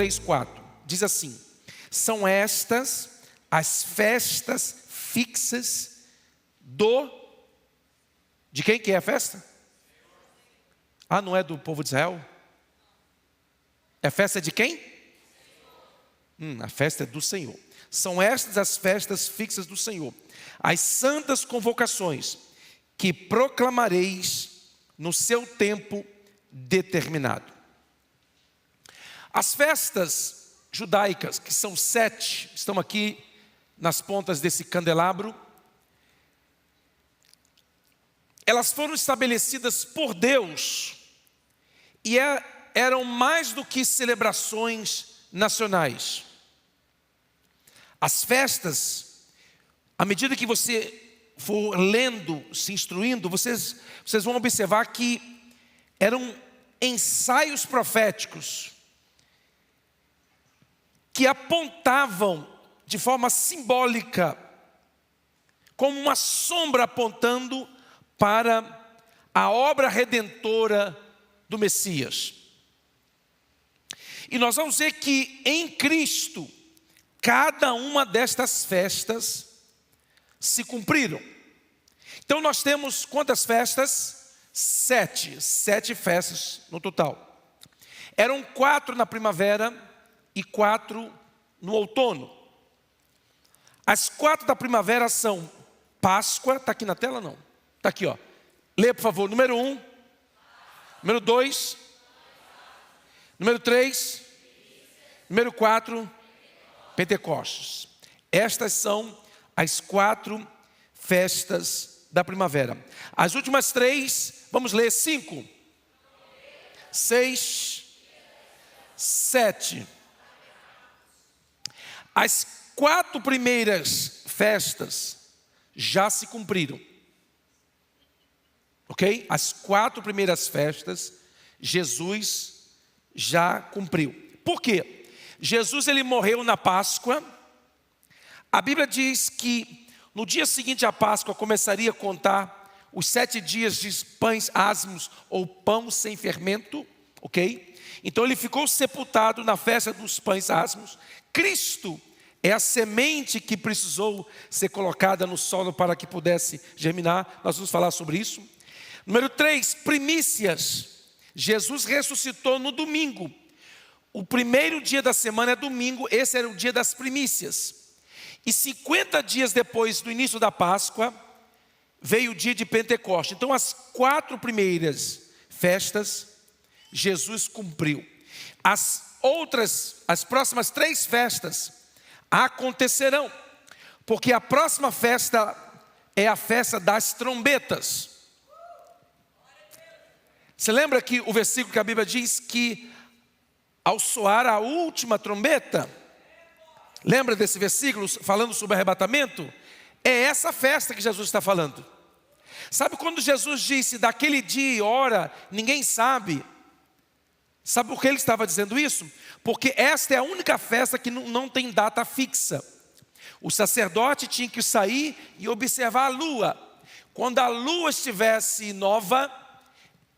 3, 4. Diz assim: são estas as festas fixas de quem que é a festa? Não é do povo de Israel? É festa de quem? A festa é do Senhor. São estas as festas fixas do Senhor, as santas convocações que proclamareis no seu tempo determinado. As festas judaicas, que são 7, estão aqui nas pontas desse candelabro. Elas foram estabelecidas por Deus e eram mais do que celebrações nacionais. As festas, à medida que você for lendo, se instruindo, vocês vão observar que eram ensaios proféticos que apontavam de forma simbólica, como uma sombra apontando para a obra redentora do Messias. E nós vamos ver que em Cristo, cada uma destas festas se cumpriram. Então nós temos quantas festas? 7 festas no total. Eram 4 na primavera e 4 no outono. As 4 da primavera são Páscoa, está aqui na tela não? Está aqui, ó. Lê, por favor, número 1, número 2, número 3, número 4, Pentecostes. Estas são as 4 festas da primavera. As últimas 3, vamos ler 5, 6, 7. As 4 primeiras festas já se cumpriram. Ok? As 4 primeiras festas, Jesus já cumpriu. Por quê? Jesus ele morreu na Páscoa. A Bíblia diz que no dia seguinte à Páscoa começaria a contar os 7 dias de pães asmos ou pão sem fermento. Ok? Então ele ficou sepultado na festa dos pães asmos. Cristo é a semente que precisou ser colocada no solo para que pudesse germinar. Nós vamos falar sobre isso. Número 3, primícias. Jesus ressuscitou no domingo. O primeiro dia da semana é domingo, esse era o dia das primícias. E 50 dias depois do início da Páscoa, veio o dia de Pentecostes. Então as 4 primeiras festas, Jesus cumpriu. As próximas 3 festas acontecerão, porque a próxima festa é a festa das trombetas. Você lembra que o versículo que a Bíblia diz que ao soar a última trombeta, lembra desse versículo falando sobre arrebatamento? É essa festa que Jesus está falando. Sabe quando Jesus disse daquele dia e hora, ninguém sabe? Sabe por que ele estava dizendo isso? Porque esta é a única festa que não tem data fixa. O sacerdote tinha que sair e observar a lua. Quando a lua estivesse nova,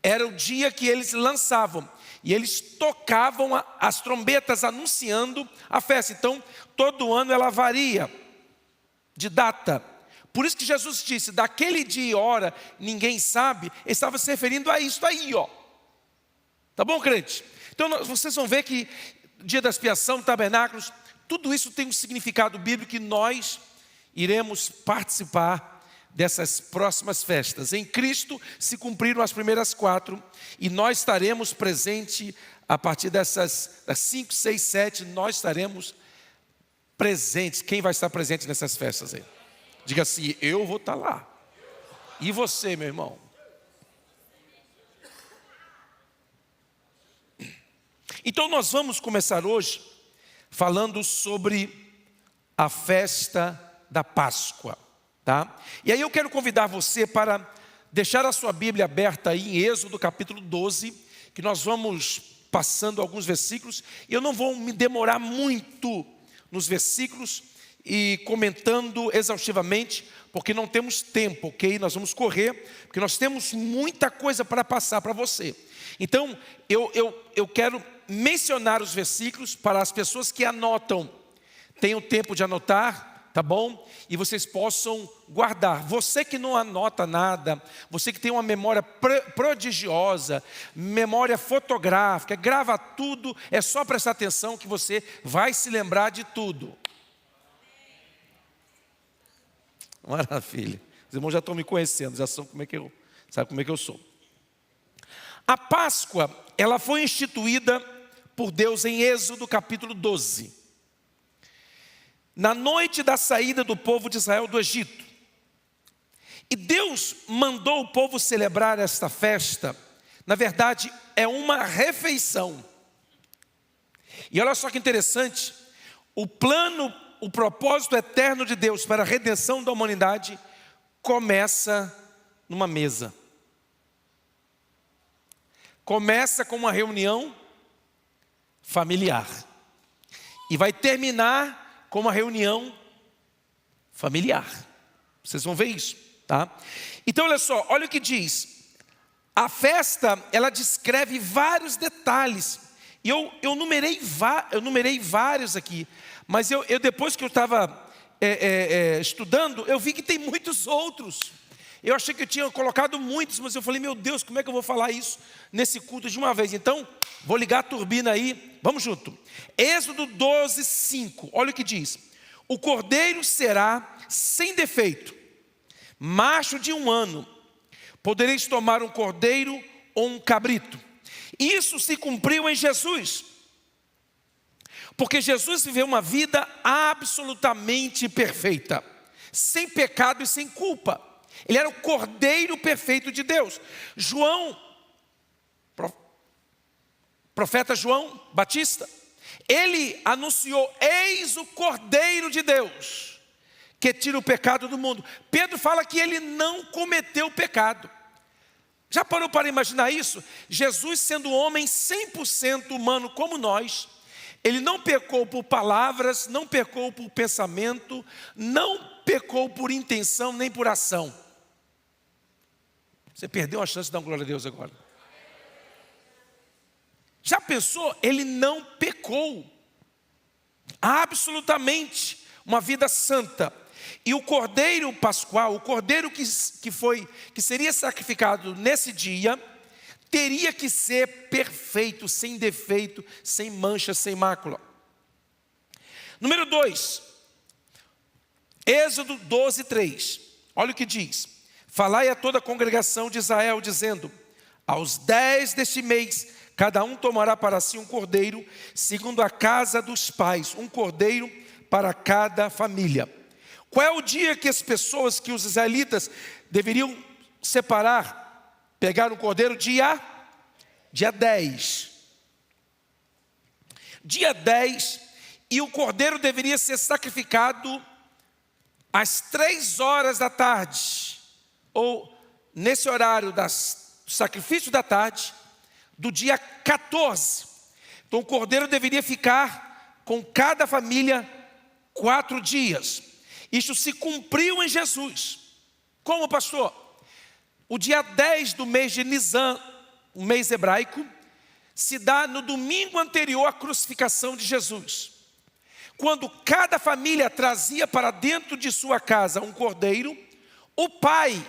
era o dia que eles lançavam. E eles tocavam as trombetas anunciando a festa. Então, todo ano ela varia de data. Por isso que Jesus disse, daquele dia e hora, ninguém sabe. Ele estava se referindo a isso aí, ó. Tá bom, crente? Então, vocês vão ver que dia da expiação, tabernáculos, tudo isso tem um significado bíblico e nós iremos participar dessas próximas festas. Em Cristo se cumpriram as primeiras 4 e nós estaremos presentes a partir das 5, 6, 7, nós estaremos presentes. Quem vai estar presente nessas festas aí? Diga assim, eu vou estar lá. E você, meu irmão? Então nós vamos começar hoje falando sobre a festa da Páscoa. Tá? E aí eu quero convidar você para deixar a sua Bíblia aberta aí em Êxodo capítulo 12, que nós vamos passando alguns versículos, e eu não vou me demorar muito nos versículos e comentando exaustivamente, porque não temos tempo, ok? Nós vamos correr, porque nós temos muita coisa para passar para você. Então eu quero mencionar os versículos para as pessoas que anotam. Tenham tempo de anotar, tá bom? E vocês possam guardar. Você que não anota nada, você que tem uma memória prodigiosa, memória fotográfica, grava tudo, é só prestar atenção que você vai se lembrar de tudo. Maravilha. Os irmãos já estão me conhecendo, já sabem como é que eu sou. A Páscoa, ela foi instituída por Deus em Êxodo capítulo 12. Na noite da saída do povo de Israel do Egito. E Deus mandou o povo celebrar esta festa. Na verdade, é uma refeição. E olha só que interessante, o propósito eterno de Deus para a redenção da humanidade começa numa mesa. Começa com uma reunião familiar. E vai terminar com uma reunião familiar. Vocês vão ver isso, tá? Então olha só, olha o que diz. A festa, ela descreve vários detalhes. E eu numerei vários aqui. Mas depois que eu estava estudando, eu vi que tem muitos outros. Eu achei que eu tinha colocado muitos, mas eu falei, meu Deus, como é que eu vou falar isso nesse culto de uma vez? Então, vou ligar a turbina aí, vamos junto. Êxodo 12, 5, olha o que diz. O cordeiro será sem defeito, macho de 1 ano. Podereis tomar um cordeiro ou um cabrito. Isso se cumpriu em Jesus. Porque Jesus viveu uma vida absolutamente perfeita, sem pecado e sem culpa. Ele era o cordeiro perfeito de Deus. Profeta João Batista, ele anunciou, eis o cordeiro de Deus, que tira o pecado do mundo. Pedro fala que ele não cometeu pecado. Já parou para imaginar isso? Jesus sendo homem 100% humano como nós, ele não pecou por palavras, não pecou por pensamento, não pecou por intenção nem por ação. Você perdeu a chance de dar uma glória a Deus agora. Já pensou? Ele não pecou. Absolutamente. Uma vida santa. E o cordeiro pascual, o cordeiro que seria sacrificado nesse dia, teria que ser perfeito, sem defeito, sem mancha, sem mácula. Número 2. Êxodo 12, 3. Olha o que diz. Falai a toda a congregação de Israel, dizendo, aos 10 deste mês, cada um tomará para si um cordeiro, segundo a casa dos pais, um cordeiro para cada família. Qual é o dia que as pessoas, que os israelitas deveriam separar, pegar um cordeiro? Dia 10. Dia 10, e o cordeiro deveria ser sacrificado às 3 horas da tarde, ou nesse horário do sacrifício da tarde, do dia 14. Então o cordeiro deveria ficar com cada família 4 dias. Isso se cumpriu em Jesus. Como, pastor? O dia 10 do mês de Nisan, o mês hebraico, se dá no domingo anterior à crucificação de Jesus. Quando cada família trazia para dentro de sua casa um cordeiro, o pai,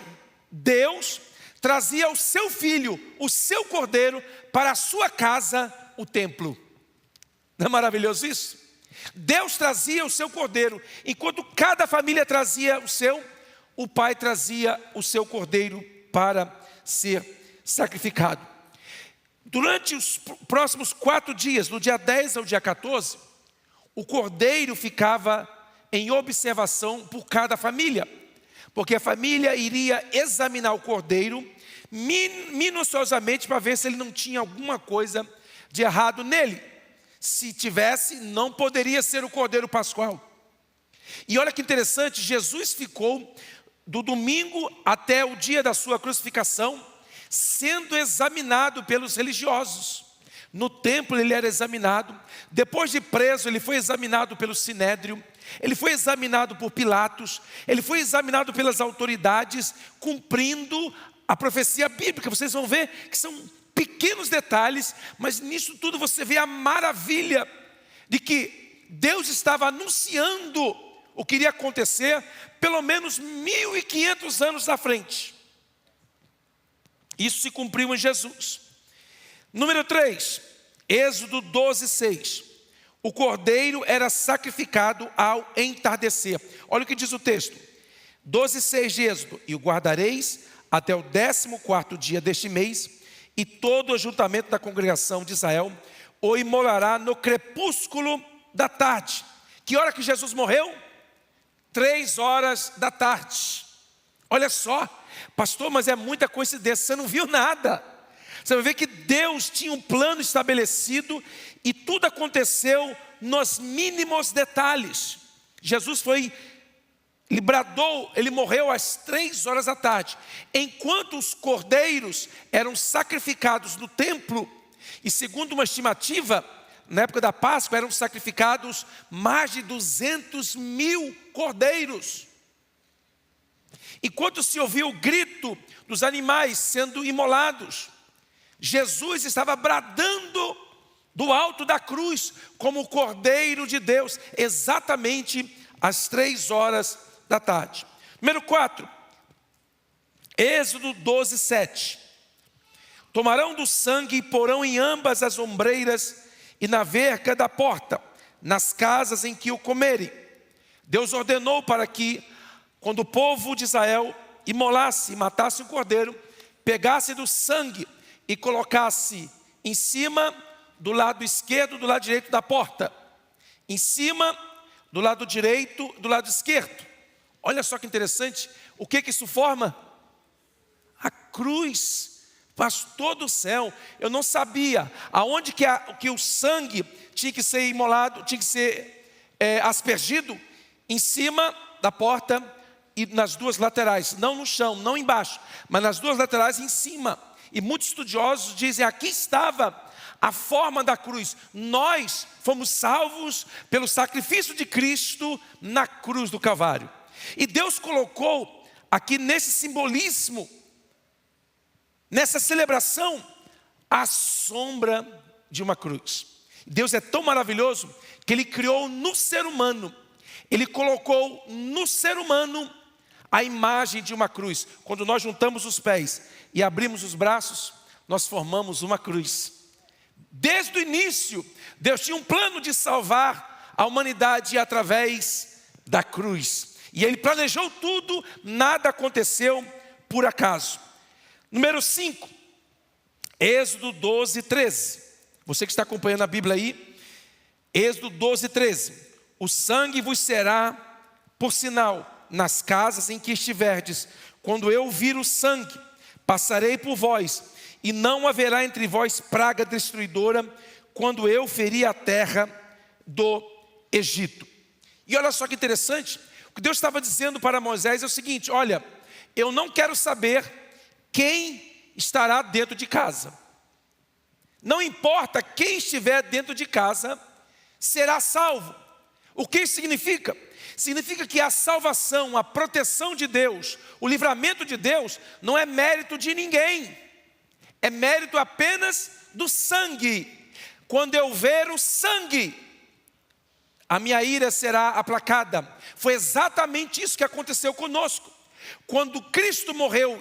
Deus, trazia o seu filho, o seu cordeiro, para a sua casa, o templo. Não é maravilhoso isso? Deus trazia o seu cordeiro, enquanto cada família trazia o pai trazia o seu cordeiro para ser sacrificado. Durante os próximos 4 dias, do dia 10 ao dia 14, o cordeiro ficava em observação por cada família, porque a família iria examinar o cordeiro minuciosamente para ver se ele não tinha alguma coisa de errado nele. Se tivesse, não poderia ser o cordeiro pascual. E olha que interessante, Jesus ficou do domingo até o dia da sua crucificação sendo examinado pelos religiosos. No templo ele era examinado, depois de preso ele foi examinado pelo Sinédrio, ele foi examinado por Pilatos, ele foi examinado pelas autoridades, cumprindo a profecia bíblica. Vocês vão ver que são pequenos detalhes, mas nisso tudo você vê a maravilha de que Deus estava anunciando o que iria acontecer pelo menos 1500 anos à frente. Isso se cumpriu em Jesus. Número 3, Êxodo 12:6. O cordeiro era sacrificado ao entardecer. Olha o que diz o texto. 12:6 de Êxodo. E o guardareis até o 14º dia deste mês, e todo o ajuntamento da congregação de Israel o imolará no crepúsculo da tarde. Que hora que Jesus morreu? 3 da tarde. Olha só, pastor, mas é muita coincidência, você não viu nada. Você vai ver que Deus tinha um plano estabelecido e tudo aconteceu nos mínimos detalhes. Jesus ele morreu às 3 da tarde. Enquanto os cordeiros eram sacrificados no templo, e segundo uma estimativa, na época da Páscoa eram sacrificados mais de 200.000 cordeiros. Enquanto se ouvia o grito dos animais sendo imolados, Jesus estava bradando do alto da cruz como o Cordeiro de Deus, exatamente às 3 da tarde. Número 4, Êxodo 12:7. Tomarão do sangue e porão em ambas as ombreiras e na verga da porta, nas casas em que o comerem. Deus ordenou para que, quando o povo de Israel imolasse e matasse um cordeiro, pegasse do sangue e colocasse em cima do lado esquerdo, do lado direito da porta. Em cima, do lado direito, do lado esquerdo. Olha só que interessante, o que isso forma? A cruz. Pastor do céu, eu não sabia aonde que o sangue tinha que ser imolado, tinha que ser aspergido. Em cima da porta e nas duas laterais, não no chão, não embaixo, mas nas duas laterais em cima. E muitos estudiosos dizem, aqui estava a forma da cruz. Nós fomos salvos pelo sacrifício de Cristo na cruz do Calvário. E Deus colocou aqui nesse simbolismo, nessa celebração, a sombra de uma cruz. Deus é tão maravilhoso que Ele criou no ser humano, Ele colocou no ser humano a imagem de uma cruz. Quando nós juntamos os pés e abrimos os braços, nós formamos uma cruz. Desde o início, Deus tinha um plano de salvar a humanidade através da cruz. E Ele planejou tudo, nada aconteceu por acaso. Número 5, Êxodo 12:13. Você que está acompanhando a Bíblia aí, Êxodo 12:13. O sangue vos será por sinal nas casas em que estiverdes. Quando eu vir o sangue, passarei por vós, e não haverá entre vós praga destruidora, quando eu ferir a terra do Egito. E olha só que interessante, o que Deus estava dizendo para Moisés é o seguinte: olha, eu não quero saber quem estará dentro de casa. Não importa quem estiver dentro de casa, será salvo. O que isso significa? Significa que a salvação, a proteção de Deus, o livramento de Deus, não é mérito de ninguém. É mérito apenas do sangue. Quando eu ver o sangue, a minha ira será aplacada. Foi exatamente isso que aconteceu conosco. Quando Cristo morreu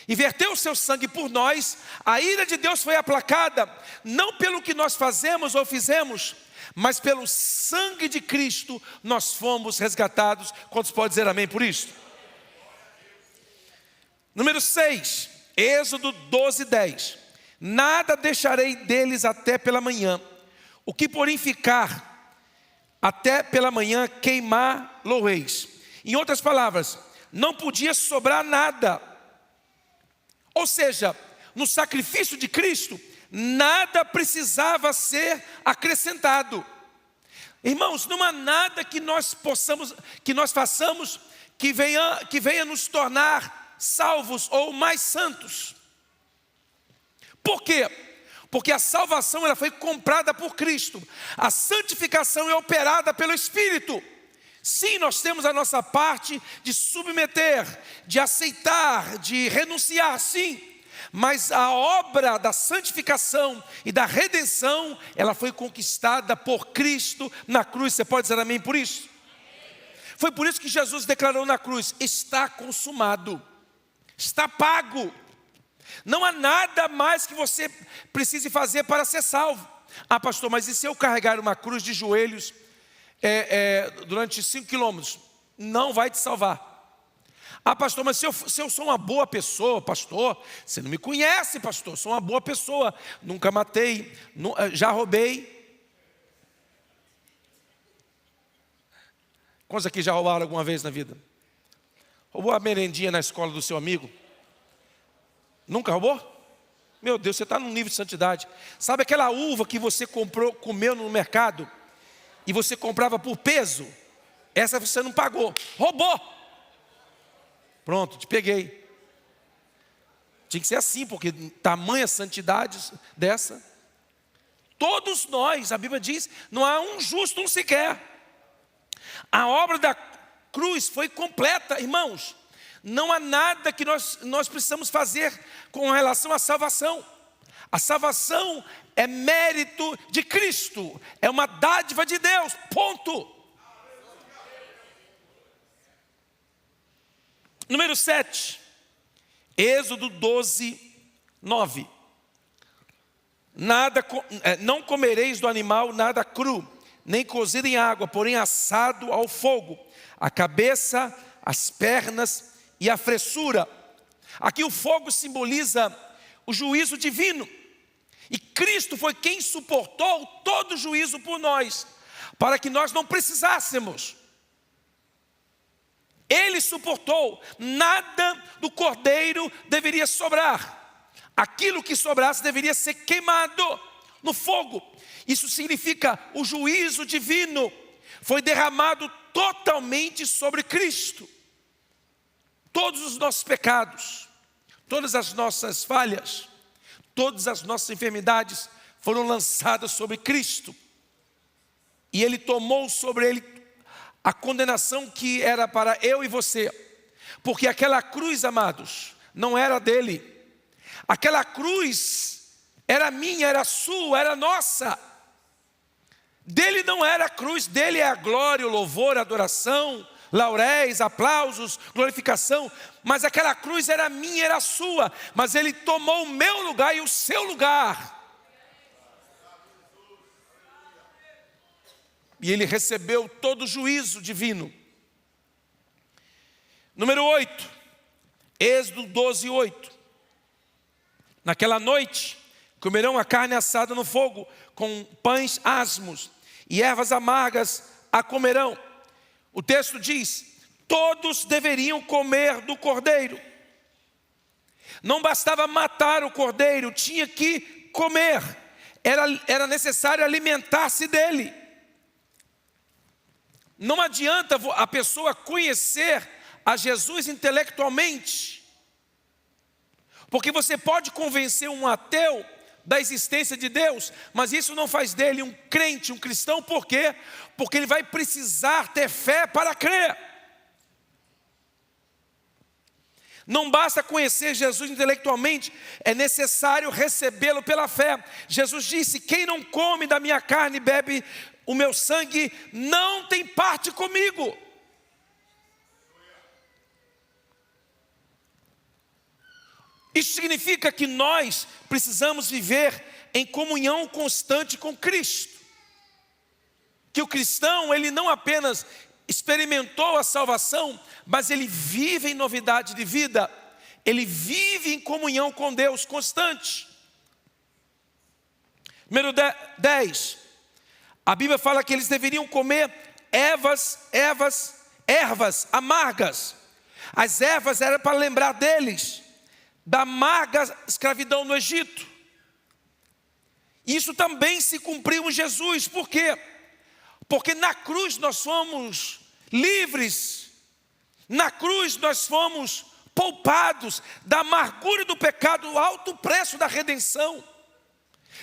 e verteu o seu sangue por nós, a ira de Deus foi aplacada, não pelo que nós fazemos ou fizemos, mas pelo sangue de Cristo nós fomos resgatados. Quantos podem dizer amém por isso? Número 6, Êxodo 12:10. Nada deixarei deles até pela manhã, o que porém ficar até pela manhã queimar-lo-eis. Em outras palavras, não podia sobrar nada. Ou seja, no sacrifício de Cristo, nada precisava ser acrescentado. Irmãos, não há nada que nós façamos que venha nos tornar salvos ou mais santos. Por quê? Porque a salvação ela foi comprada por Cristo. A santificação é operada pelo Espírito. Sim, nós temos a nossa parte de submeter, de aceitar, de renunciar, sim. Mas a obra da santificação e da redenção, ela foi conquistada por Cristo na cruz. Você pode dizer amém por isso? Foi por isso que Jesus declarou na cruz: está consumado, está pago. Não há nada mais que você precise fazer para ser salvo. Ah, pastor, mas e se eu carregar uma cruz de joelhos durante 5 quilômetros? Não vai te salvar. Ah, pastor, mas se eu sou uma boa pessoa, pastor, você não me conhece, pastor, sou uma boa pessoa, nunca matei, já roubei. Quantos aqui já roubaram alguma vez na vida? Roubou a merendinha na escola do seu amigo? Nunca roubou? Meu Deus, você está num nível de santidade. Sabe aquela uva que você comeu no mercado e você comprava por peso? Essa você não pagou, roubou. Pronto, te peguei. Tinha que ser assim, porque tamanha santidade dessa. Todos nós, a Bíblia diz, não há um justo, um sequer. A obra da cruz foi completa, irmãos. Não há nada que nós precisamos fazer com relação à salvação. A salvação é mérito de Cristo, é uma dádiva de Deus, ponto. Número 7, Êxodo 12, 9. Não comereis do animal nada cru, nem cozido em água, porém assado ao fogo, a cabeça, as pernas e a fressura. Aqui o fogo simboliza o juízo divino. E Cristo foi quem suportou todo o juízo por nós, para que nós não precisássemos. Ele suportou, nada do cordeiro deveria sobrar. Aquilo que sobrasse deveria ser queimado no fogo. Isso significa o juízo divino foi derramado totalmente sobre Cristo. Todos os nossos pecados, todas as nossas falhas, todas as nossas enfermidades foram lançadas sobre Cristo. E Ele tomou sobre Ele a condenação que era para eu e você. Porque aquela cruz, amados, não era dele. Aquela cruz era minha, era sua, era nossa. Dele não era a cruz, dele é a glória, o louvor, a adoração, lauréis, aplausos, glorificação. Mas aquela cruz era minha, era sua. Mas Ele tomou o meu lugar e o seu lugar. E Ele recebeu todo o juízo divino. Número 8, Êxodo 12, 8. Naquela noite, comerão a carne assada no fogo, com pães asmos, e ervas amargas a comerão. O texto diz: todos deveriam comer do cordeiro. Não bastava matar o cordeiro, tinha que comer. Era necessário alimentar-se dele. Não adianta a pessoa conhecer a Jesus intelectualmente, porque você pode convencer um ateu da existência de Deus, mas isso não faz dele um crente, um cristão. Por quê? Porque ele vai precisar ter fé para crer. Não basta conhecer Jesus intelectualmente, é necessário recebê-lo pela fé. Jesus disse: quem não come da minha carne e bebe o meu sangue, não tem parte comigo. Isso significa que nós precisamos viver em comunhão constante com Cristo. Que o cristão, ele não apenas experimentou a salvação, mas ele vive em novidade de vida. Ele vive em comunhão com Deus constante. Número 10. A Bíblia fala que eles deveriam comer ervas amargas. As ervas eram para lembrar deles da amarga escravidão no Egito. Isso também se cumpriu em Jesus. Por quê? Porque na cruz nós fomos livres. Na cruz nós fomos poupados da amargura do pecado, o alto preço da redenção.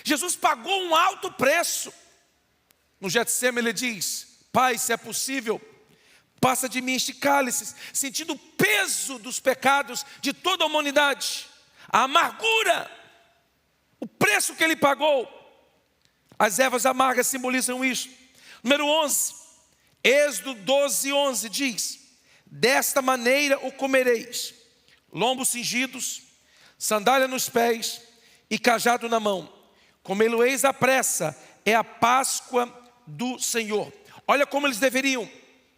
Jesus pagou um alto preço. No Getsemane ele diz: Pai, se é possível, passa de mim este cálice, sentindo o peso dos pecados de toda a humanidade. a amargura, o preço que ele pagou. As ervas amargas simbolizam isso. Número 11, Êxodo 12, 11 diz: desta maneira o comereis, lombos cingidos, sandália nos pés e cajado na mão. Comê-lo-eis à pressa, é a Páscoa do Senhor. Olha como eles deveriam,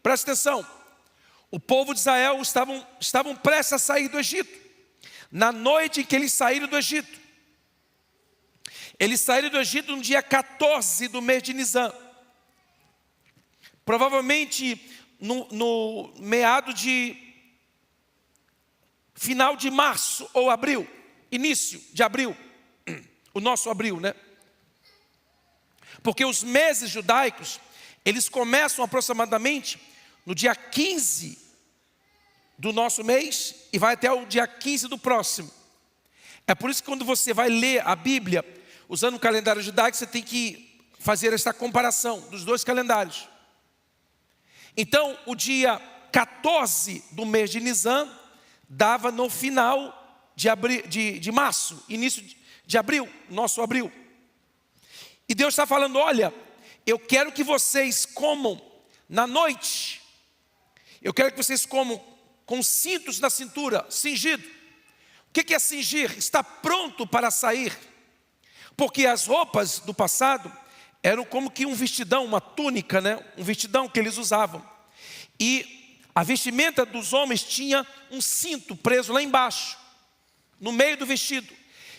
presta atenção. O povo de Israel estavam prestes a sair do Egito. Na noite em que eles saíram do Egito, eles saíram do Egito no dia 14 do mês de Nisan. Provavelmente no meado de final de março ou abril, início de abril, o nosso abril, né? Porque os meses judaicos, eles começam aproximadamente no dia 15 do nosso mês e vai até o dia 15 do próximo. É por isso que quando você vai ler a Bíblia, usando o calendário judaico, você tem que fazer essa comparação dos dois calendários. Então, o dia 14 do mês de Nisan dava no final de março, início de abril, nosso abril. E Deus está falando: olha, eu quero que vocês comam na noite. Eu quero que vocês comam com cintos na cintura, cingido. O que é cingir? Está pronto para sair. Porque as roupas do passado eram como que um vestidão, uma túnica, né? Um vestidão que eles usavam. E a vestimenta dos homens tinha um cinto preso lá embaixo, no meio do vestido.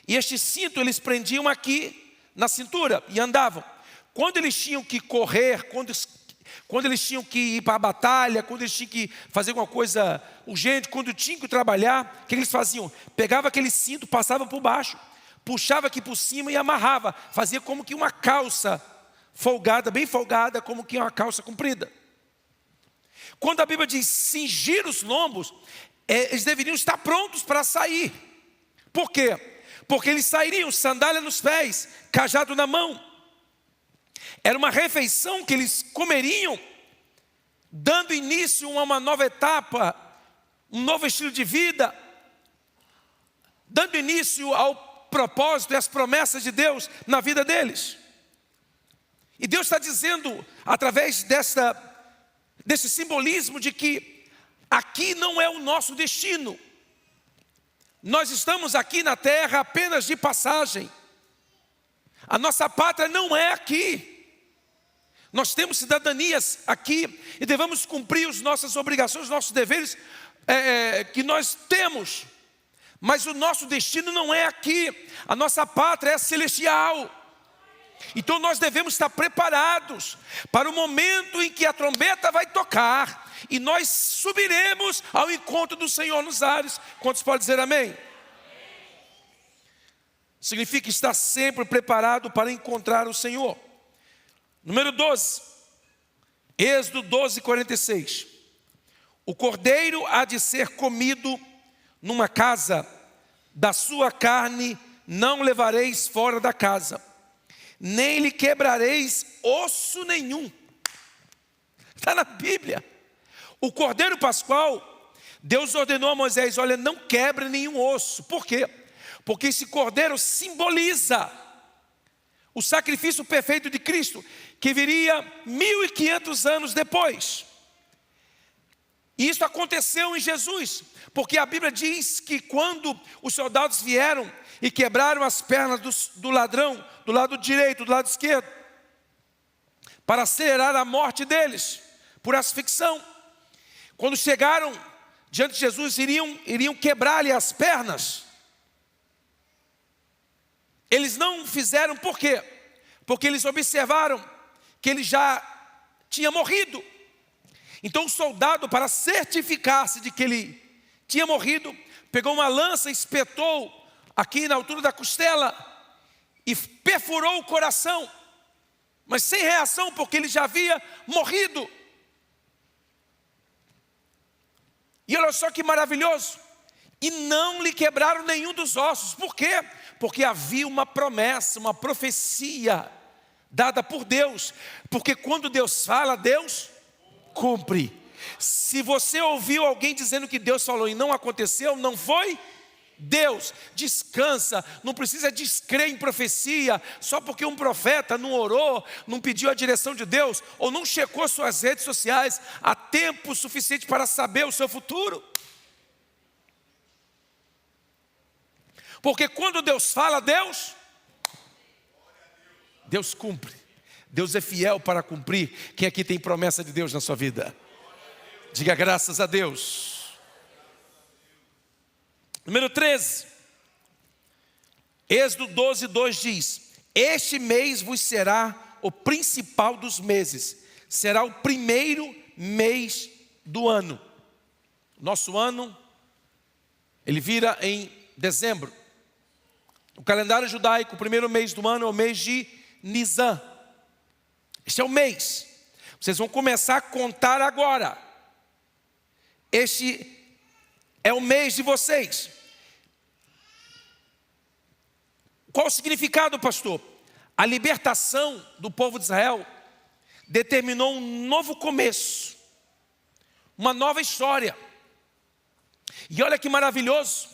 E este cinto eles prendiam aqui na cintura e andavam. Quando eles tinham que correr, quando eles tinham que ir para a batalha, quando eles tinham que fazer alguma coisa urgente, quando tinham que trabalhar, o que eles faziam? Pegava aquele cinto, passava por baixo, puxava aqui por cima e amarrava. Fazia como que uma calça folgada, bem folgada, como que uma calça comprida. Quando a Bíblia diz cingir os lombos, eles deveriam estar prontos para sair. Por quê? Porque eles sairiam, sandália nos pés, cajado na mão. Era uma refeição que eles comeriam, dando início a uma nova etapa, um novo estilo de vida, dando início ao propósito e às promessas de Deus na vida deles. E Deus está dizendo, através desse simbolismo, de que aqui não é o nosso destino. Nós estamos aqui na terra apenas de passagem. A nossa pátria não é aqui. Nós temos cidadanias aqui e devemos cumprir as nossas obrigações, os nossos deveres que nós temos. Mas o nosso destino não é aqui. A nossa pátria é celestial. Então nós devemos estar preparados para o momento em que a trombeta vai tocar e nós subiremos ao encontro do Senhor nos ares. Quantos podem dizer amém? Significa estar sempre preparado para encontrar o Senhor. Número 12, Êxodo 12, 46. O cordeiro há de ser comido numa casa, da sua carne não levareis fora da casa, nem lhe quebrareis osso nenhum. Está na Bíblia. O cordeiro pascual, Deus ordenou a Moisés: olha, não quebre nenhum osso. Por quê? Porque esse cordeiro simboliza o sacrifício perfeito de Cristo, que viria 1500 anos depois. E isso aconteceu em Jesus, porque a Bíblia diz que quando os soldados vieram e quebraram as pernas do ladrão, do lado direito, do lado esquerdo, para acelerar a morte deles, por asfixão, quando chegaram diante de Jesus, iriam quebrar-lhe as pernas. Eles não fizeram, por quê? Porque eles observaram que ele já tinha morrido. Então o soldado, para certificar-se de que ele tinha morrido, pegou uma lança, espetou aqui na altura da costela e perfurou o coração, mas sem reação, porque ele já havia morrido. E olha só que maravilhoso, e não lhe quebraram nenhum dos ossos. Por quê? Porque havia uma promessa, uma profecia dada por Deus. Porque quando Deus fala, Deus cumpre. Se você ouviu alguém dizendo que Deus falou e não aconteceu, não foi Deus, descansa, não precisa descrer em profecia, só porque um profeta não orou, não pediu a direção de Deus, ou não checou suas redes sociais há tempo suficiente para saber o seu futuro. Porque quando Deus fala, Deus cumpre. Deus é fiel para cumprir. Quem aqui tem promessa de Deus na sua vida? Diga graças a Deus. Número 13. Êxodo 12, 2 diz: este mês vos será o principal dos meses. Será o primeiro mês do ano. Nosso ano, ele vira em dezembro. O calendário judaico, o primeiro mês do ano é o mês de Nisan. Este é o mês. Vocês vão começar a contar agora. Este é o mês de vocês. Qual o significado, pastor? A libertação do povo de Israel determinou um novo começo, uma nova história. E olha que maravilhoso.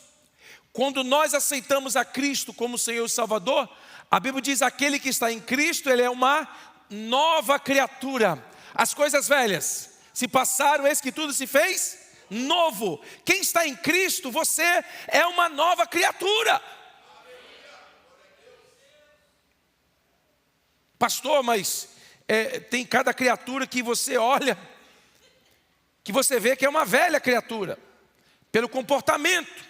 Quando nós aceitamos a Cristo como Senhor e Salvador, a Bíblia diz: aquele que está em Cristo, ele é uma nova criatura. As coisas velhas se passaram, eis que tudo se fez novo. Quem está em Cristo, você é uma nova criatura. Pastor, mas tem cada criatura que você olha, que você vê que é uma velha criatura, pelo comportamento,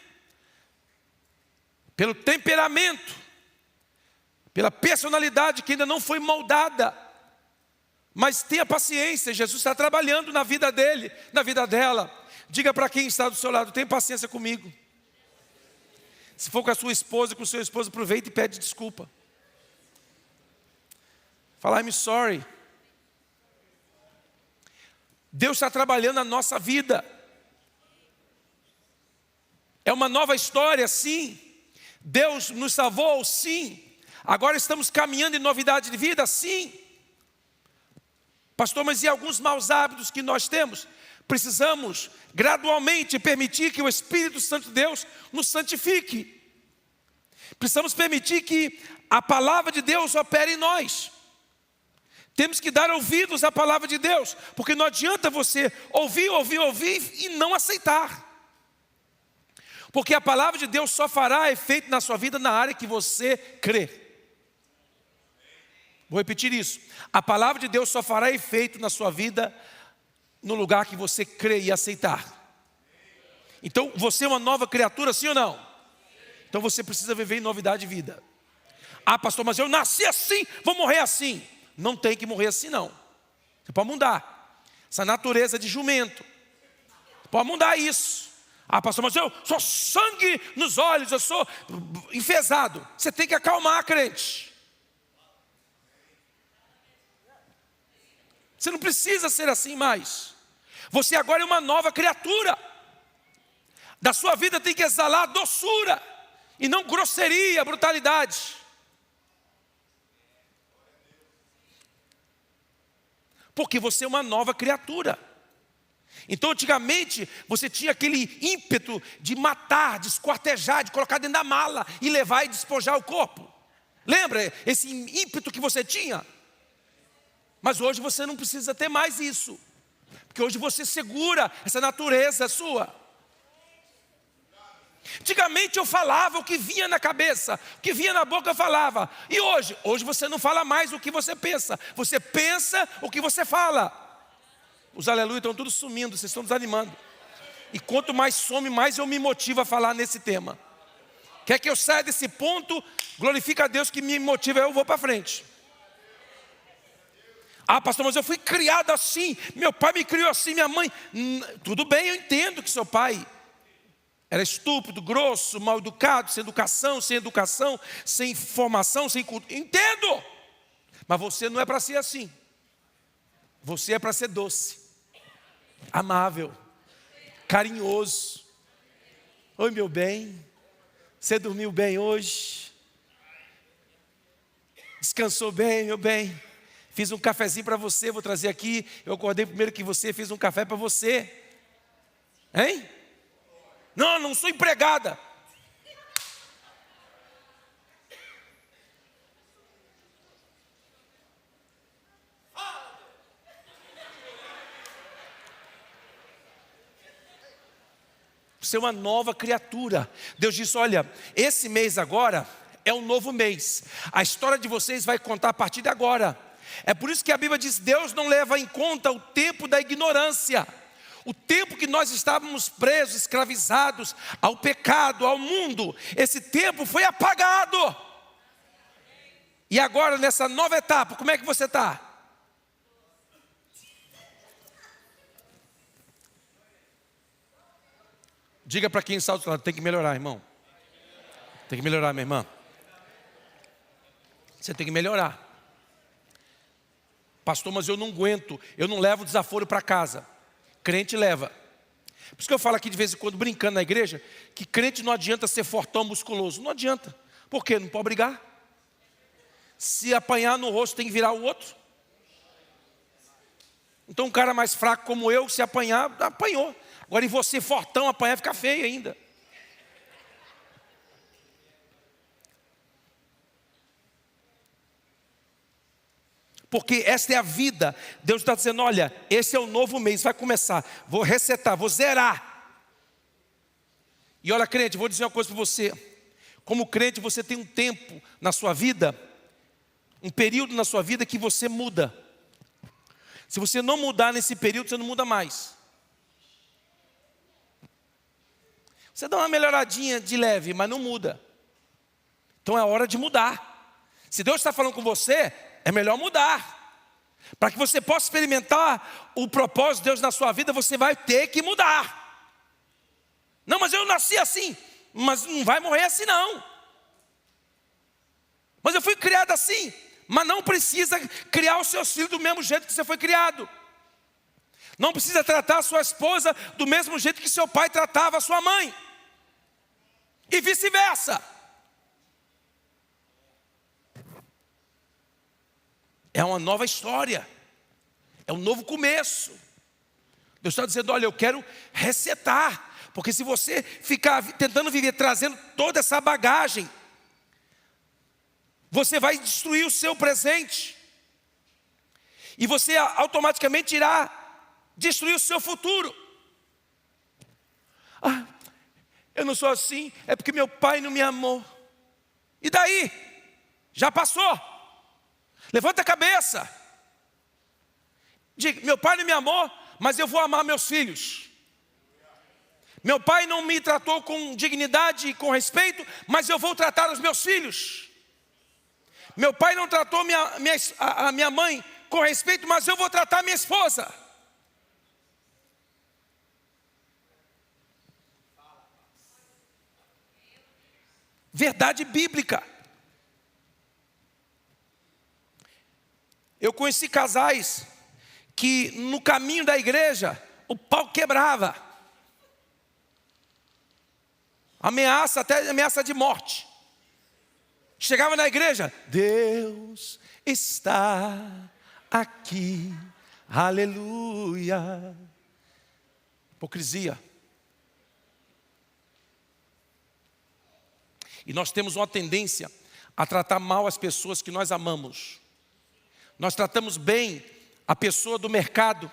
pelo temperamento, pela personalidade que ainda não foi moldada. Mas tenha paciência, Jesus está trabalhando na vida dele, na vida dela. Diga para quem está do seu lado: tenha paciência comigo. Se for com a sua esposa, com o seu esposo, aproveita e pede desculpa. Fala: I'm sorry. Deus está trabalhando na nossa vida. É uma nova história, sim. Deus nos salvou, sim. Agora estamos caminhando em novidade de vida, sim. Pastor, mas e alguns maus hábitos que nós temos? Precisamos gradualmente permitir que o Espírito Santo de Deus nos santifique. Precisamos permitir que a palavra de Deus opere em nós. Temos que dar ouvidos à palavra de Deus, porque não adianta você ouvir e não aceitar. Porque a palavra de Deus só fará efeito na sua vida na área que você crê. Vou repetir isso. A palavra de Deus só fará efeito na sua vida no lugar que você crê e aceitar. Então, você é uma nova criatura, sim ou não? Então você precisa viver em novidade de vida. Ah, pastor, mas eu nasci assim, vou morrer assim. Não tem que morrer assim, não. Você pode mudar essa natureza de jumento. Você pode mudar isso. Ah, pastor, mas eu sou sangue nos olhos, eu sou enfesado. Você tem que acalmar, crente. Você não precisa ser assim mais. Você agora é uma nova criatura. Da sua vida tem que exalar doçura e não grosseria, brutalidade. Porque você é uma nova criatura. Então antigamente você tinha aquele ímpeto de matar, de esquartejar, de colocar dentro da mala e levar e despojar o corpo. Lembra esse ímpeto que você tinha? Mas hoje você não precisa ter mais isso. Porque hoje você segura essa natureza sua. Antigamente eu falava o que vinha na cabeça, o que vinha na boca eu falava. E hoje você não fala mais o que você pensa. Você pensa o que você fala. Os aleluia estão todos sumindo, vocês estão desanimando. E quanto mais some, mais eu me motivo a falar nesse tema. Quer que eu saia desse ponto? Glorifica a Deus que me motiva, eu vou para frente. Ah, pastor, mas eu fui criado assim, meu pai me criou assim, minha mãe. Tudo bem, eu entendo que seu pai era estúpido, grosso, mal educado, sem educação, sem formação, sem cultura. Entendo. Mas você não é para ser assim. Você é para ser doce, amável, carinhoso. Oi, meu bem. Você dormiu bem hoje? Descansou bem, meu bem? Fiz um cafezinho para você, vou trazer aqui. Eu acordei primeiro que você, fiz um café para você. Hein? Não sou empregada. Você é uma nova criatura. Deus disse, olha, esse mês agora é um novo mês. A história de vocês vai contar a partir de agora. É por isso que a Bíblia diz, Deus não leva em conta o tempo da ignorância. O tempo que nós estávamos presos, escravizados ao pecado, ao mundo, esse tempo foi apagado. E agora, nessa nova etapa, como é que você está? Diga para quem está do outro lado, tem que melhorar, irmão. Tem que melhorar, minha irmã. Você tem que melhorar. Pastor, mas eu não aguento, eu não levo desaforo para casa. Crente leva. Por isso que eu falo aqui de vez em quando, brincando na igreja, que crente não adianta ser fortão, musculoso. Não adianta. Por quê? Não pode brigar. Se apanhar no rosto, tem que virar o outro. Então um cara mais fraco como eu, se apanhar, apanhou. Agora em você fortão, apanhar fica feio ainda. Porque esta é a vida. Deus está dizendo, olha, esse é o novo mês, vai começar. Vou resetar, vou zerar. E olha, crente, vou dizer uma coisa para você. Como crente, você tem um tempo na sua vida, um período na sua vida que você muda. Se você não mudar nesse período, você não muda mais. Você dá uma melhoradinha de leve, mas não muda. Então é hora de mudar. Se Deus está falando com você, é melhor mudar. Para que você possa experimentar o propósito de Deus na sua vida, você vai ter que mudar. Não, mas eu nasci assim. Mas não vai morrer assim não. Mas eu fui criado assim. Mas não precisa criar os seus filhos do mesmo jeito que você foi criado. Não precisa tratar a sua esposa do mesmo jeito que seu pai tratava a sua mãe. E vice-versa. É uma nova história. É um novo começo. Deus está dizendo, olha, eu quero resetar. Porque se você ficar tentando viver, trazendo toda essa bagagem, você vai destruir o seu presente. E você automaticamente irá destruir o seu futuro. Ah, eu não sou assim, é porque meu pai não me amou. E daí? Já passou. Levanta a cabeça. Diga, meu pai não me amou, mas eu vou amar meus filhos. Meu pai não me tratou com dignidade e com respeito, mas eu vou tratar os meus filhos. Meu pai não tratou a minha mãe com respeito, mas eu vou tratar minha esposa. Verdade bíblica. Eu conheci casais que no caminho da igreja o pau quebrava. Ameaça, até ameaça de morte. Chegava na igreja, Deus está aqui, aleluia. Hipocrisia. E nós temos uma tendência a tratar mal as pessoas que nós amamos. Nós tratamos bem a pessoa do mercado.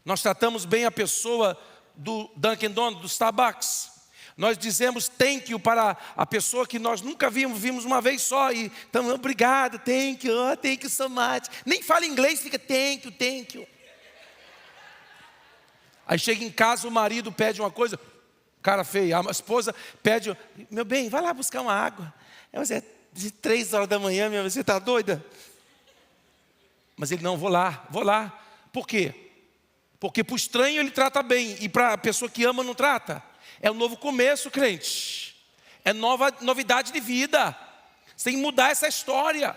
Nós tratamos bem a pessoa do Dunkin' Donuts, do Starbucks. Nós dizemos thank you para a pessoa que nós nunca vimos uma vez só. E então, obrigado, thank you so much. Nem fala inglês, fica thank you. Aí chega em casa, o marido pede uma coisa, cara feia, a esposa pede, meu bem, vai lá buscar uma água. É de 3 horas da manhã, minha, você está doida? Mas ele, não, vou lá. Por quê? Porque para o estranho ele trata bem, e para a pessoa que ama não trata. É um novo começo, crente. É novidade de vida. Você tem que mudar essa história.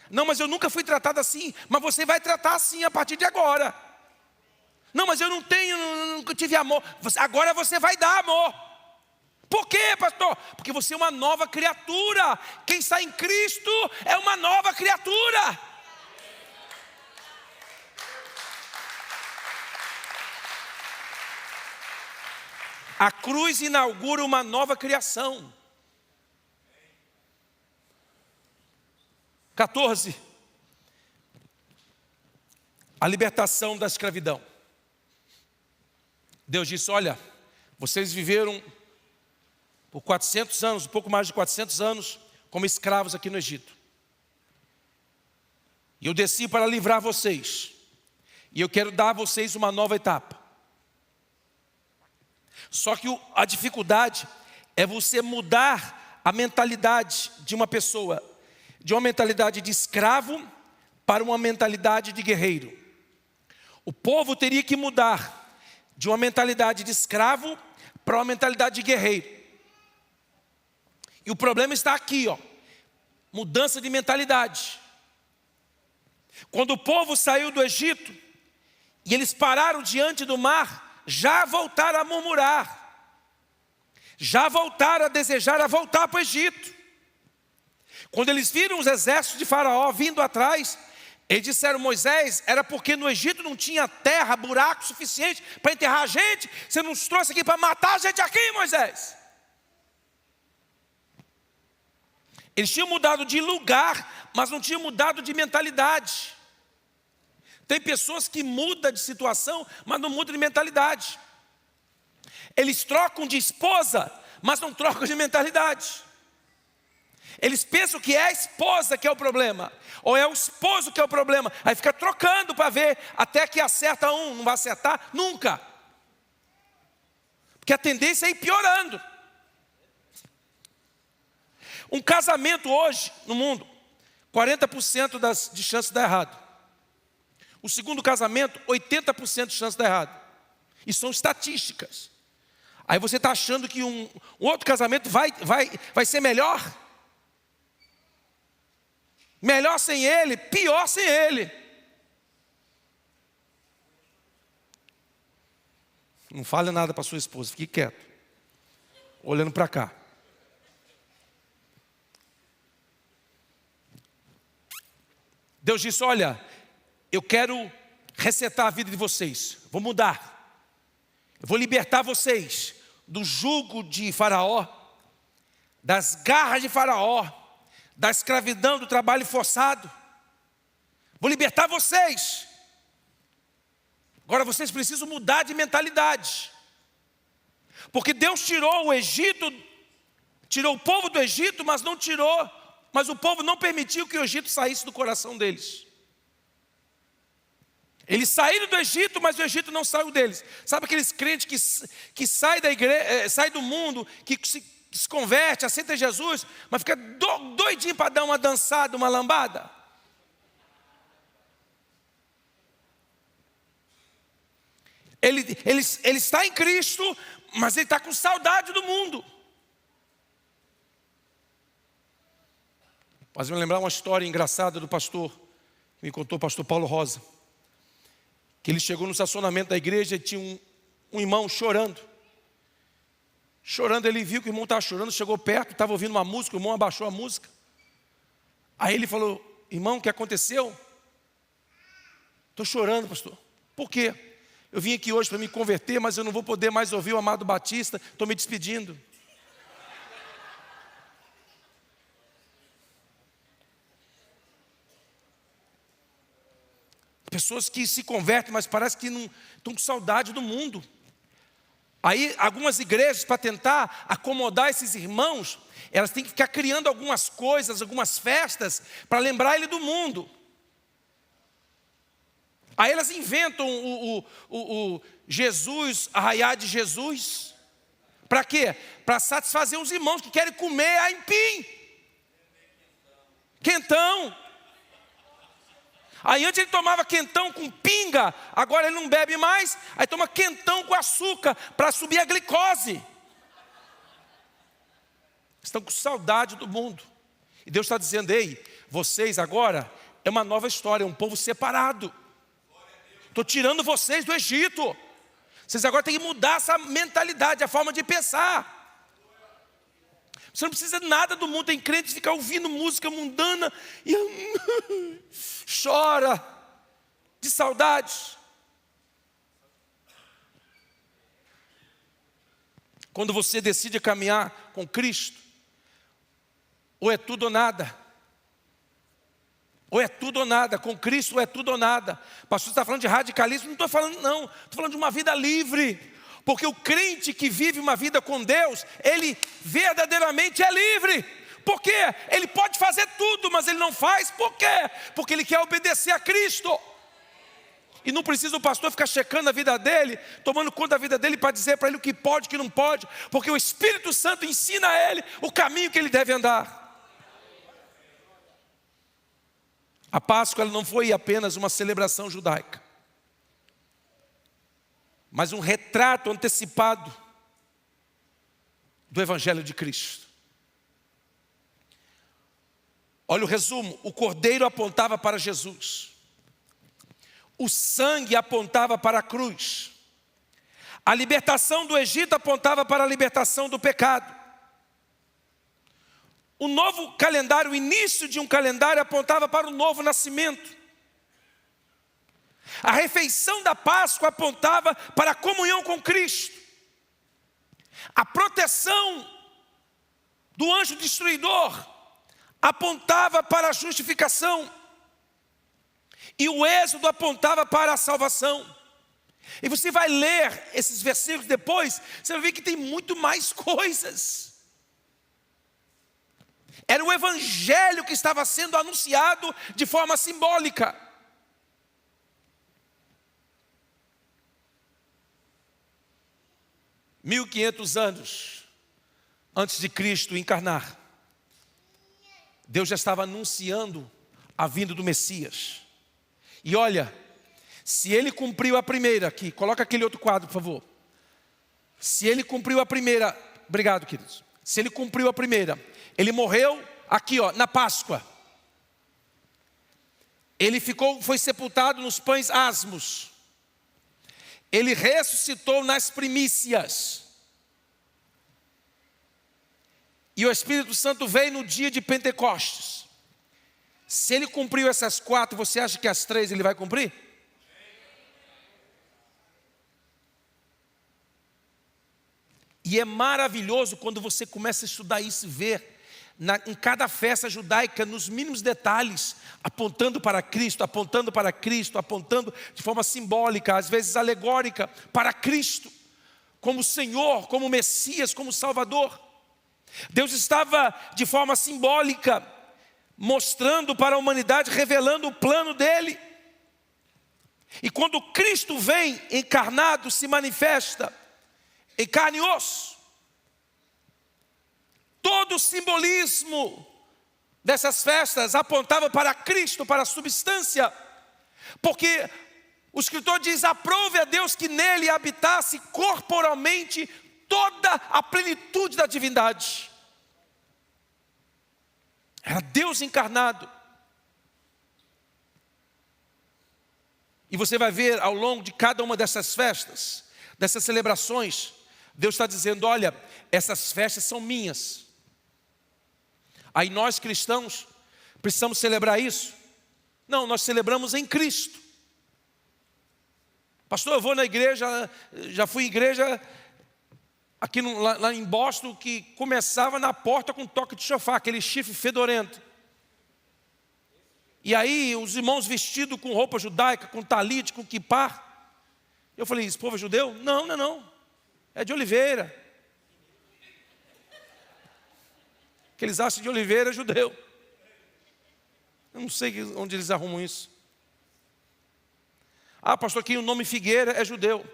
Não, mas eu nunca fui tratado assim. Mas você vai tratar assim a partir de agora. Não, mas eu nunca tive amor. Agora você vai dar amor. Por quê, pastor? Porque você é uma nova criatura. Quem está em Cristo é uma nova criatura. A cruz inaugura uma nova criação. 14. A libertação da escravidão. Deus disse, olha, Vocês viveram por 400 anos, um pouco mais de 400 anos, como escravos aqui no Egito. E eu desci para livrar vocês. E eu quero dar a vocês uma nova etapa. Só que a dificuldade é você mudar a mentalidade de uma pessoa, de uma mentalidade de escravo para uma mentalidade de guerreiro. O povo teria que mudar de uma mentalidade de escravo para uma mentalidade de guerreiro. E o problema está aqui, ó, mudança de mentalidade. Quando o povo saiu do Egito e eles pararam diante do mar, já voltaram a murmurar, já voltaram a desejar a voltar para o Egito. Quando eles viram os exércitos de Faraó vindo atrás, eles disseram: Moisés, era porque no Egito não tinha terra, buraco suficiente para enterrar a gente. Você nos trouxe aqui para matar a gente aqui, Moisés. Eles tinham mudado de lugar, mas não tinham mudado de mentalidade. Tem pessoas que mudam de situação, mas não mudam de mentalidade. Eles trocam de esposa, mas não trocam de mentalidade. Eles pensam que é a esposa que é o problema, ou é o esposo que é o problema. Aí fica trocando para ver até que acerta um, não vai acertar nunca. Porque a tendência é ir piorando. Um casamento hoje no mundo, 40% de chance de dar errado. O segundo casamento, 80% de chance de dar errado. E são estatísticas. Aí você está achando que um outro casamento vai ser melhor? Melhor sem ele, pior sem ele. Não fale nada para sua esposa, fique quieto, olhando para cá. Deus disse: olha, eu quero resetar a vida de vocês, vou mudar, eu vou libertar vocês do jugo de Faraó, das garras de Faraó, da escravidão, do trabalho forçado. Vou libertar vocês. Agora vocês precisam mudar de mentalidade, porque Deus tirou o Egito, tirou o povo do Egito, mas o povo não permitiu que o Egito saísse do coração deles. Eles saíram do Egito, mas o Egito não saiu deles. Sabe aqueles crentes que saem da igreja, saem do mundo, que se converte, aceita Jesus, mas fica doidinho para dar uma dançada, uma lambada? Ele está em Cristo, mas ele está com saudade do mundo. Faz me lembrar uma história engraçada do pastor, que me contou o pastor Paulo Rosa. Que ele chegou no estacionamento da igreja e tinha um irmão chorando. Chorando, ele viu que o irmão estava chorando, chegou perto, estava ouvindo uma música, o irmão abaixou a música. Aí ele falou: irmão, o que aconteceu? Estou chorando, pastor. Por quê? Eu vim aqui hoje para me converter, mas eu não vou poder mais ouvir o Amado Batista, estou me despedindo. Pessoas que se convertem, mas parece que não estão com saudade do mundo. Aí algumas igrejas, para tentar acomodar esses irmãos, elas têm que ficar criando algumas coisas, algumas festas, para lembrar ele do mundo. Aí elas inventam o Jesus, arraiá de Jesus. Para quê? Para satisfazer os irmãos que querem comer aipim. Quentão. Aí antes ele tomava quentão com pinga, agora ele não bebe mais, aí toma quentão com açúcar para subir a glicose. Estão com saudade do mundo. E Deus está dizendo: ei, vocês agora é uma nova história, é um povo separado. Estou tirando vocês do Egito. Vocês agora têm que mudar essa mentalidade, a forma de pensar. Você não precisa de nada do mundo. Tem crente que fica ouvindo música mundana e chora de saudade. Quando você decide caminhar com Cristo, ou é tudo ou nada. Ou é tudo ou nada. Com Cristo ou é tudo ou nada. O pastor está falando de radicalismo. Não estou falando não. Estou falando de uma vida livre. Porque o crente que vive uma vida com Deus, ele verdadeiramente é livre. Por quê? Ele pode fazer tudo, mas ele não faz. Por quê? Porque ele quer obedecer a Cristo. E não precisa o pastor ficar checando a vida dele, tomando conta da vida dele para dizer para ele o que pode e o que não pode. Porque o Espírito Santo ensina a ele o caminho que ele deve andar. A Páscoa ela não foi apenas uma celebração judaica, mas um retrato antecipado do Evangelho de Cristo. Olha o resumo: o cordeiro apontava para Jesus, o sangue apontava para a cruz, a libertação do Egito apontava para a libertação do pecado. O novo calendário, o início de um calendário apontava para o novo nascimento. A refeição da Páscoa apontava para a comunhão com Cristo. A proteção do anjo destruidor apontava para a justificação. E o êxodo apontava para a salvação. E você vai ler esses versículos depois, você vai ver que tem muito mais coisas. Era o Evangelho que estava sendo anunciado de forma simbólica. Mil 1500 anos antes de Cristo encarnar, Deus já estava anunciando a vinda do Messias. E olha, se ele cumpriu a primeira aqui, coloca aquele outro quadro, por favor. Se ele cumpriu a primeira, obrigado, queridos. Se ele cumpriu a primeira, ele morreu aqui, ó, na Páscoa. Ele foi sepultado nos pães asmos. Ele ressuscitou nas primícias. E o Espírito Santo veio no dia de Pentecostes. Se ele cumpriu essas 4, você acha que as 3 ele vai cumprir? E é maravilhoso quando você começa a estudar isso e ver em cada festa judaica, nos mínimos detalhes, apontando para Cristo, apontando para Cristo, apontando de forma simbólica, às vezes alegórica, para Cristo, como Senhor, como Messias, como Salvador. Deus estava de forma simbólica, mostrando para a humanidade, revelando o plano dele. E quando Cristo vem encarnado, se manifesta em carne e osso, todo o simbolismo dessas festas apontava para Cristo, para a substância, porque o escritor diz: aprove a Deus que nele habitasse corporalmente toda a plenitude da divindade. Era Deus encarnado. E você vai ver ao longo de cada uma dessas festas, dessas celebrações, Deus está dizendo: olha, essas festas são minhas. Aí nós cristãos precisamos celebrar isso? Não, nós celebramos em Cristo. Pastor, eu vou na igreja, já fui em igreja aqui lá em Boston, que começava na porta com toque de chofar, aquele chifre fedorento. E aí os irmãos vestidos com roupa judaica, com talite, com quipá. Eu falei: esse povo é judeu? Não, não é não. É de Oliveira. Que eles acham de Oliveira é judeu. Eu não sei onde eles arrumam isso. Ah, pastor, aqui o nome Figueira é judeu.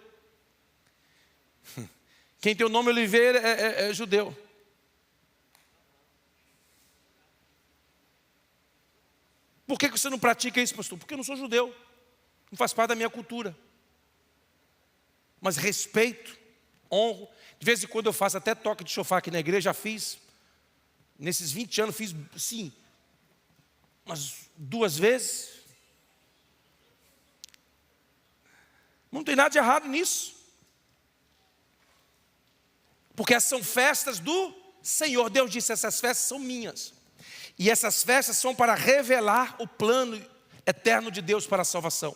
Quem tem o nome Oliveira é judeu. Por que você não pratica isso, pastor? Porque eu não sou judeu. Não faz parte da minha cultura. Mas respeito, honro. De vez em quando eu faço até toque de chofar aqui na igreja, já fiz. Nesses 20 anos fiz, sim, umas 2 vezes. Não tem nada de errado nisso. Porque essas são festas do Senhor. Deus disse: essas festas são minhas. E essas festas são para revelar o plano eterno de Deus para a salvação.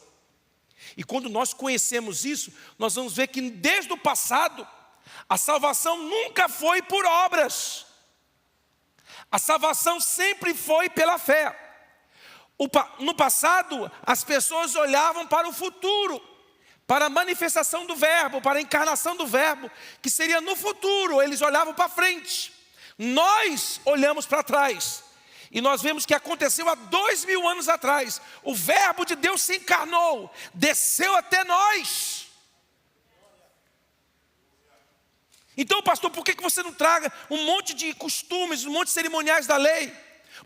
E quando nós conhecemos isso, nós vamos ver que desde o passado, a salvação nunca foi por obras. A salvação sempre foi pela fé. No passado, as pessoas olhavam para o futuro, para a manifestação do verbo, para a encarnação do verbo, que seria no futuro. Eles olhavam para frente. Nós olhamos para trás. E nós vemos que aconteceu há 2000 anos atrás. O verbo de Deus se encarnou, desceu até nós. Então, pastor, por que você não traga um monte de costumes, um monte de cerimoniais da lei?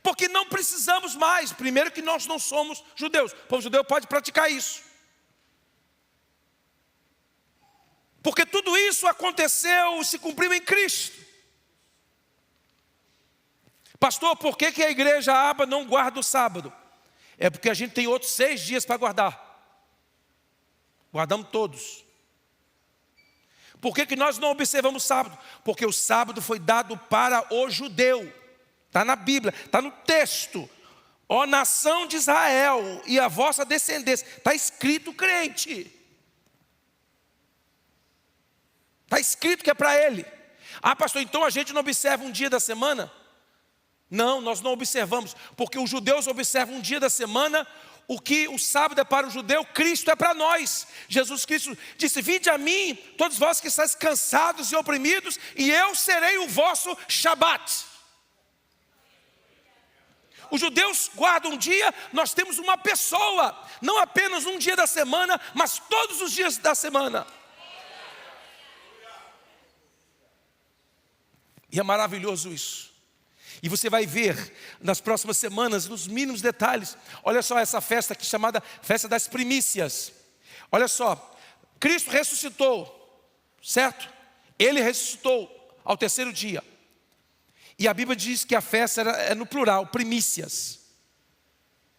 Porque não precisamos mais. Primeiro que nós não somos judeus. O povo judeu pode praticar isso. Porque tudo isso aconteceu, se cumpriu em Cristo. Pastor, por que a igreja Aba não guarda o sábado? É porque a gente tem outros 6 dias para guardar. Guardamos todos. Por que nós não observamos o sábado? Porque o sábado foi dado para o judeu. Está na Bíblia, está no texto. Ó nação de Israel e a vossa descendência. Está escrito, crente. Está escrito que é para ele. Ah, pastor, então a gente não observa um dia da semana? Não, nós não observamos, porque os judeus observam um dia da semana. O que o sábado é para o judeu, Cristo é para nós. Jesus Cristo disse: vinde a mim, todos vós que estáis cansados e oprimidos, e eu serei o vosso Shabat. Os judeus guardam um dia, nós temos uma pessoa, não apenas um dia da semana, mas todos os dias da semana. E é maravilhoso isso. E você vai ver nas próximas semanas, nos mínimos detalhes. Olha só essa festa aqui chamada Festa das Primícias. Olha só, Cristo ressuscitou, certo? Ele ressuscitou ao 3º dia. E a Bíblia diz que a festa é no plural, primícias.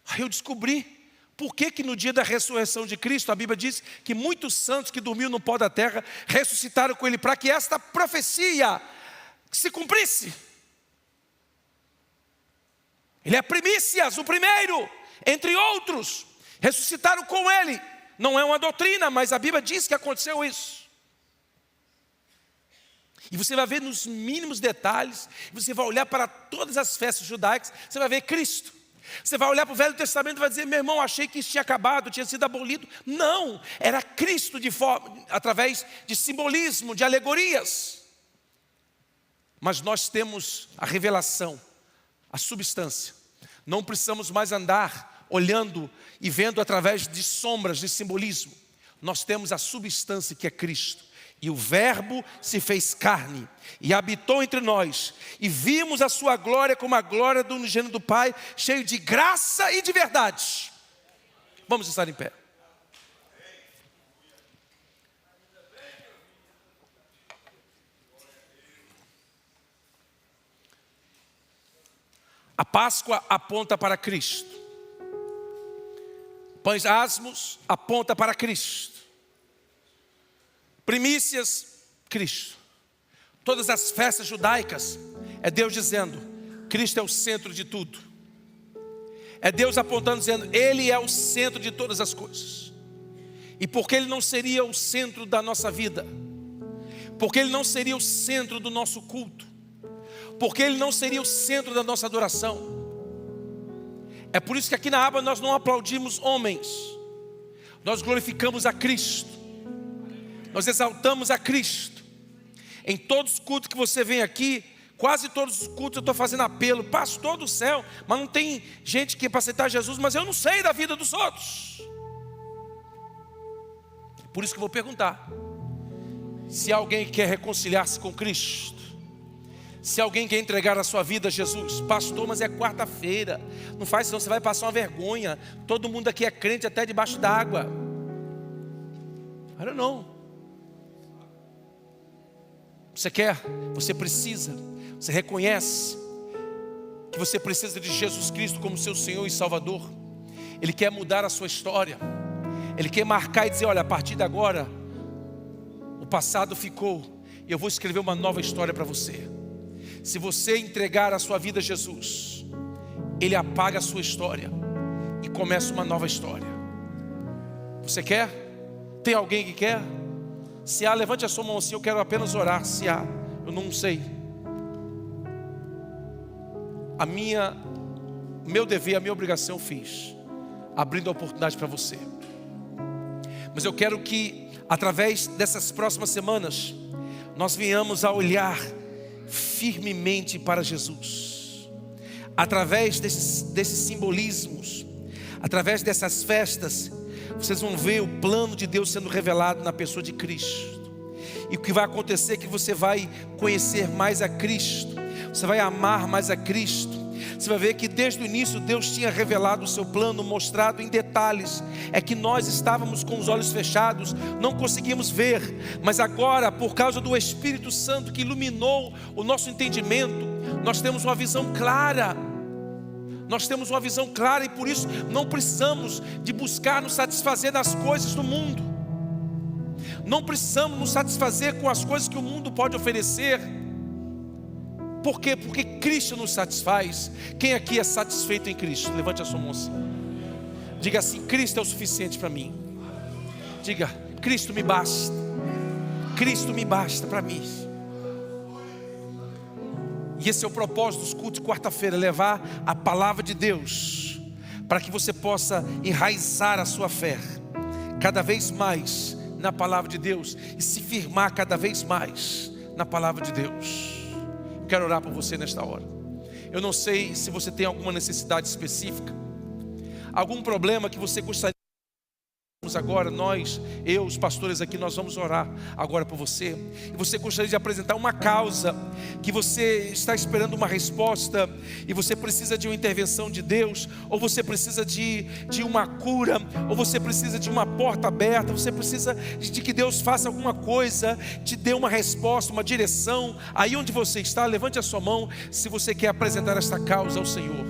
Aí eu descobri por que no dia da ressurreição de Cristo, a Bíblia diz que muitos santos que dormiam no pó da terra ressuscitaram com ele, para que esta profecia se cumprisse. Ele é primícias, o primeiro, entre outros, ressuscitaram com ele. Não é uma doutrina, mas a Bíblia diz que aconteceu isso. E você vai ver nos mínimos detalhes, você vai olhar para todas as festas judaicas, você vai ver Cristo. Você vai olhar para o Velho Testamento e vai dizer: meu irmão, achei que isso tinha acabado, tinha sido abolido. Não, era Cristo através de simbolismo, de alegorias. Mas nós temos a revelação, a substância. Não precisamos mais andar olhando e vendo através de sombras, de simbolismo. Nós temos a substância, que é Cristo. E o verbo se fez carne e habitou entre nós. E vimos a sua glória como a glória do unigênito do Pai, cheio de graça e de verdade. Vamos estar em pé. A Páscoa aponta para Cristo. Pães asmos aponta para Cristo. Primícias, Cristo. Todas as festas judaicas é Deus dizendo: Cristo é o centro de tudo. É Deus apontando, dizendo: Ele é o centro de todas as coisas. E porque Ele não seria o centro da nossa vida, porque Ele não seria o centro do nosso culto, porque Ele não seria o centro da nossa adoração. É por isso que aqui na Aba nós não aplaudimos homens. Nós glorificamos a Cristo. Nós exaltamos a Cristo. Em todos os cultos que você vem aqui, quase todos os cultos eu estou fazendo apelo: pastor do céu, mas não tem gente que é para aceitar Jesus, mas eu não sei da vida dos outros. Por isso que eu vou perguntar: se alguém quer reconciliar-se com Cristo, se alguém quer entregar a sua vida a Jesus, pastor, mas é quarta-feira, não faz senão, você vai passar uma vergonha, todo mundo aqui é crente até debaixo d'água. I don't know. Você quer, você precisa, você reconhece que você precisa de Jesus Cristo como seu Senhor e Salvador. Ele quer mudar a sua história. Ele quer marcar e dizer: olha, a partir de agora, o passado ficou e eu vou escrever uma nova história para você. Se você entregar a sua vida a Jesus, Ele apaga a sua história e começa uma nova história. Você quer? Tem alguém que quer? Se há, levante a sua mão assim: eu quero apenas orar. Se há, eu não sei. Meu dever, a minha obrigação eu fiz, abrindo a oportunidade para você. Mas eu quero que, através dessas próximas semanas, nós venhamos a olhar firmemente para Jesus. Através desses simbolismos, através dessas festas, vocês vão ver o plano de Deus sendo revelado na pessoa de Cristo. E o que vai acontecer é que você vai conhecer mais a Cristo, você vai amar mais a Cristo. Você vai ver que desde o início Deus tinha revelado o seu plano, mostrado em detalhes. É que nós estávamos com os olhos fechados, não conseguíamos ver. Mas agora, por causa do Espírito Santo que iluminou o nosso entendimento, nós temos uma visão clara. Nós temos uma visão clara e por isso não precisamos de buscar nos satisfazer das coisas do mundo. Não precisamos nos satisfazer com as coisas que o mundo pode oferecer. Por quê? Porque Cristo nos satisfaz. Quem aqui é satisfeito em Cristo? Levante a sua mão assim. Diga assim: Cristo é o suficiente para mim. Diga: Cristo me basta. Cristo me basta para mim. E esse é o propósito dos cultos de quarta-feira, levar a palavra de Deus, para que você possa enraizar a sua fé cada vez mais na palavra de Deus e se firmar cada vez mais na palavra de Deus. Quero orar por você nesta hora. Eu não sei se você tem alguma necessidade específica, algum problema que você gostaria. Agora os pastores aqui, nós vamos orar agora por você. E você gostaria de apresentar uma causa que você está esperando uma resposta e você precisa de uma intervenção de Deus, ou você precisa de uma cura, ou você precisa de uma porta aberta, você precisa de que Deus faça alguma coisa, te dê uma resposta, uma direção. Aí onde você está, levante a sua mão se você quer apresentar esta causa ao Senhor.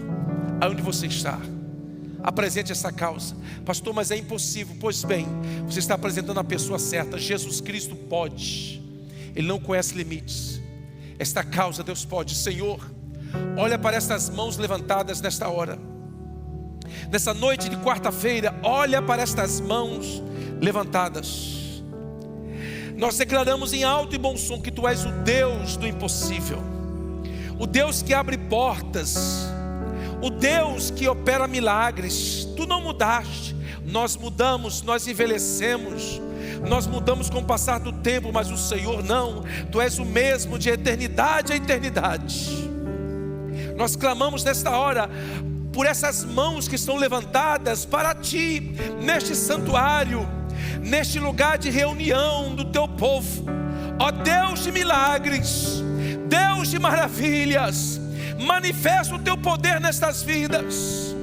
Aí onde você está, apresente essa causa. Pastor, mas é impossível. Pois bem, você está apresentando a pessoa certa. Jesus Cristo pode. Ele não conhece limites. Esta causa Deus pode. Senhor, olha para estas mãos levantadas nesta hora, nessa noite de quarta-feira. Olha para estas mãos levantadas. Nós declaramos em alto e bom som que Tu és o Deus do impossível, o Deus que abre portas, o Deus que opera milagres. Tu não mudaste. Nós mudamos, nós envelhecemos, nós mudamos com o passar do tempo, mas o Senhor não. Tu és o mesmo de eternidade a eternidade. Nós clamamos nesta hora por essas mãos que estão levantadas para Ti, neste santuário, neste lugar de reunião do Teu povo. Ó Deus de milagres, Deus de maravilhas, manifesta o Teu poder nestas vidas.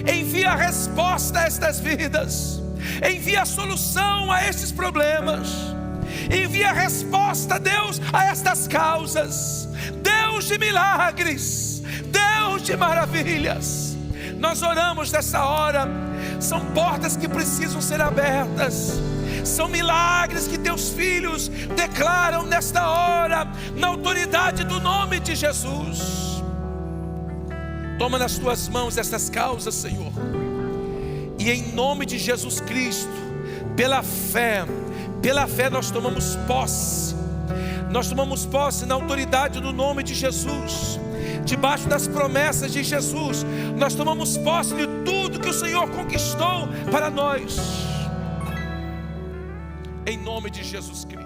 Envia a resposta a estas vidas. Envia a solução a estes problemas. Envia a resposta, Deus, a estas causas. Deus de milagres, Deus de maravilhas. Nós oramos nessa hora. São portas que precisam ser abertas. São milagres que Teus filhos declaram nesta hora, na autoridade do nome de Jesus. Toma nas Tuas mãos essas causas, Senhor. E em nome de Jesus Cristo, pela fé nós tomamos posse. Nós tomamos posse na autoridade do nome de Jesus. Debaixo das promessas de Jesus, nós tomamos posse de tudo que o Senhor conquistou para nós. Em nome de Jesus Cristo.